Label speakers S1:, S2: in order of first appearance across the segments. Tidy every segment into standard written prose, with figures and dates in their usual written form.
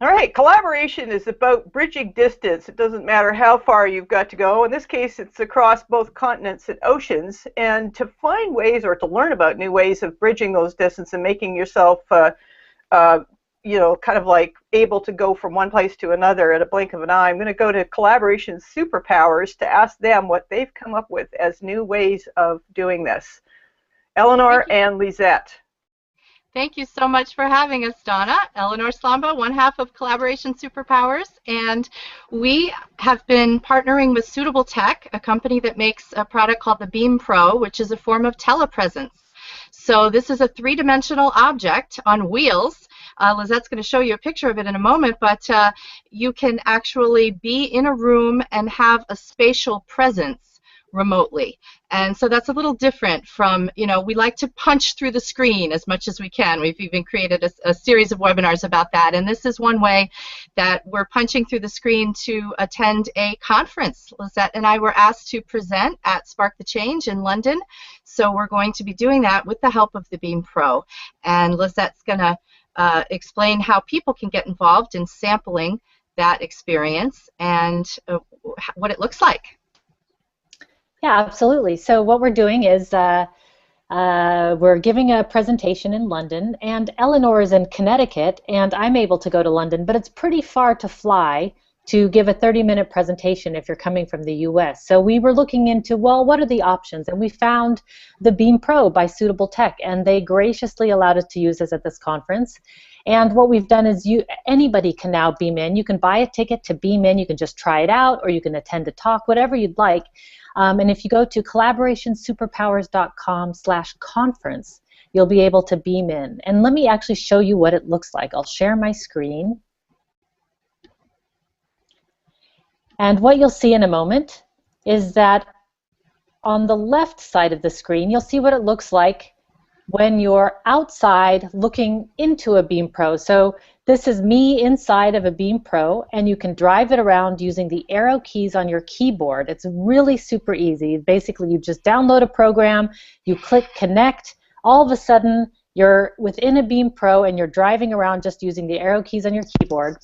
S1: All right, collaboration is about bridging distance. It doesn't matter how far you've got to go. In this case, it's across both continents and oceans. And to find ways or to learn about new ways of bridging those distances and making yourself, kind of like able to go from one place to another at a blink of an eye, I'm going to go to Collaboration Superpowers to ask them what they've come up with as new ways of doing this. Eleanor and Lisette.
S2: Thank you so much for having us, Dawna. Eleanor Slomba, one half of Collaboration Superpowers, and we have been partnering with Suitable Tech, a company that makes a product called the Beam Pro, which is a form of telepresence. So this is a three-dimensional object on wheels. Lizette's going to show you a picture of it in a moment, but you can actually be in a room and have a spatial presence remotely. And so that's a little different from, we like to punch through the screen as much as we can. We've even created a series of webinars about that. And this is one way that we're punching through the screen to attend a conference. Lisette and I were asked to present at Spark the Change in London. So we're going to be doing that with the help of the Beam Pro. And Lisette's going to explain how people can get involved in sampling that experience and what it looks like.
S3: Yeah, absolutely. So what we're doing is we're giving a presentation in London, and Eleanor is in Connecticut, and I'm able to go to London, but it's pretty far to fly to give a 30-minute presentation if you're coming from the US. So we were looking into, well, what are the options? And we found the Beam Pro by Suitable Tech, and they graciously allowed us to use this at this conference. And what we've done is anybody can now beam in. You can buy a ticket to beam in. You can just try it out, or you can attend a talk, whatever you'd like. And if you go to collaborationsuperpowers.com/conference, you'll be able to beam in. And let me actually show you what it looks like. I'll share my screen. And what you'll see in a moment is that on the left side of the screen, you'll see what it looks like when you're outside looking into a Beam Pro. So this is me inside of a Beam Pro, and you can drive it around using the arrow keys on your keyboard. It's really super easy. Basically, you just download a program, you click connect, all of a sudden you're within a Beam Pro and you're driving around just using the arrow keys on your keyboard.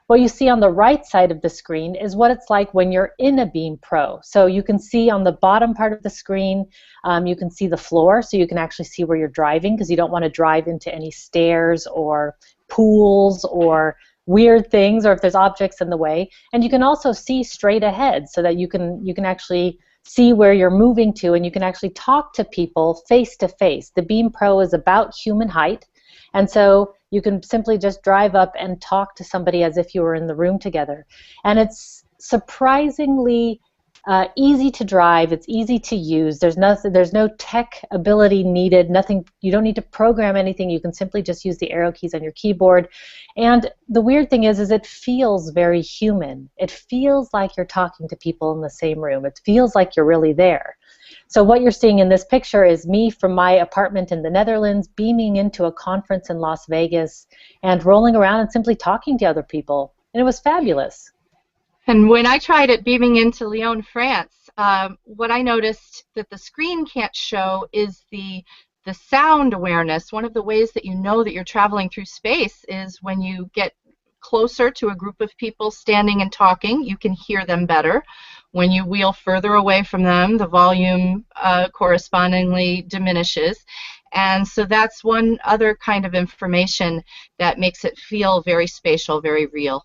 S3: What you see on the right side of the screen is what it's like when you're in a Beam Pro. So you can see on the bottom part of the screen, you can see the floor, so you can actually see where you're driving, because you don't want to drive into any stairs or pools or weird things, or if there's objects in the way. And you can also see straight ahead, so that you can actually see where you're moving to, and you can actually talk to people face to face. The Beam Pro is about human height, and so you can simply just drive up and talk to somebody as if you were in the room together. And it's surprisingly easy to drive. It's easy to use. There's no tech ability needed. Nothing. You don't need to program anything. You can simply just use the arrow keys on your keyboard. And the weird thing is it feels very human. It feels like you're talking to people in the same room. It feels like you're really there. So what you're seeing in this picture is me from my apartment in the Netherlands beaming into a conference in Las Vegas and rolling around and simply talking to other people. And it was fabulous.
S2: And when I tried it beaming into Lyon, France, what I noticed that the screen can't show is the sound awareness. One of the ways that you know that you're traveling through space is when you get closer to a group of people standing and talking, you can hear them better. When you wheel further away from them, the volume correspondingly diminishes. And so that's one other kind of information that makes it feel very spatial, very real.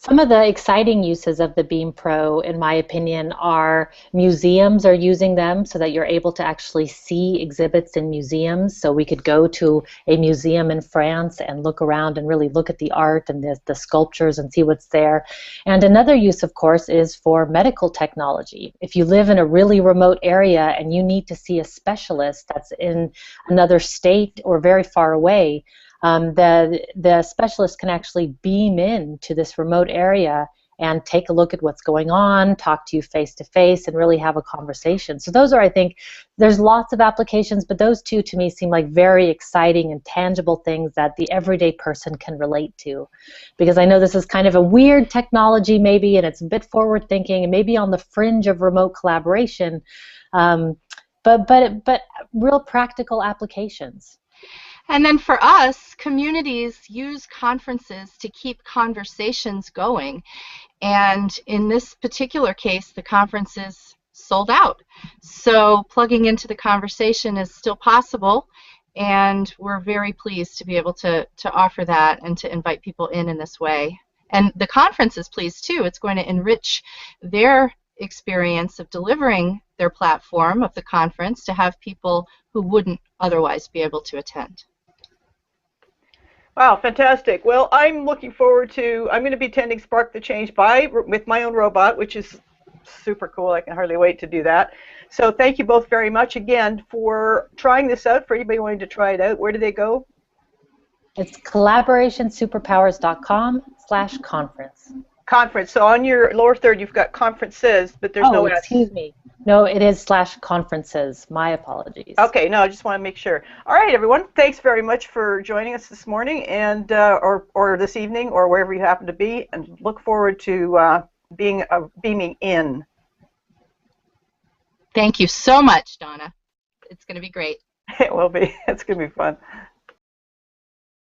S3: Some of the exciting uses of the Beam Pro, in my opinion, are museums are using them so that you're able to actually see exhibits in museums. So we could go to a museum in France and look around and really look at the art and the sculptures and see what's there. And another use, of course, is for medical technology. If you live in a really remote area and you need to see a specialist that's in another state or very far away, the specialist can actually beam in to this remote area and take a look at what's going on, talk to you face to face, and really have a conversation. So those are, I think, there's lots of applications, but those two to me seem like very exciting and tangible things that the everyday person can relate to. Because I know this is kind of a weird technology maybe, and it's a bit forward thinking and maybe on the fringe of remote collaboration, but real practical applications.
S2: And then for us, communities use conferences to keep conversations going. And in this particular case, the conference is sold out. So plugging into the conversation is still possible, and we're very pleased to be able to offer that and to invite people in this way. And the conference is pleased too. It's going to enrich their experience of delivering their platform of the conference to have people who wouldn't otherwise be able to attend.
S1: Wow, fantastic. Well, I'm looking forward to, I'm going to be attending Spark the Change with my own robot, which is super cool. I can hardly wait to do that. So thank you both very much again for trying this out. For anybody wanting to try it out, where do they go?
S3: It's collaborationsuperpowers.com/conference.
S1: Conference. So on your lower third, you've got conferences, but there's no S.
S3: Excuse me. No, it is /conferences. My apologies.
S1: Okay, no, I just want to make sure. All right, everyone. Thanks very much for joining us this morning, and or this evening, or wherever you happen to be, and look forward to beaming in.
S2: Thank you so much, Dawna. It's going to be great.
S1: It will be. It's going to be fun.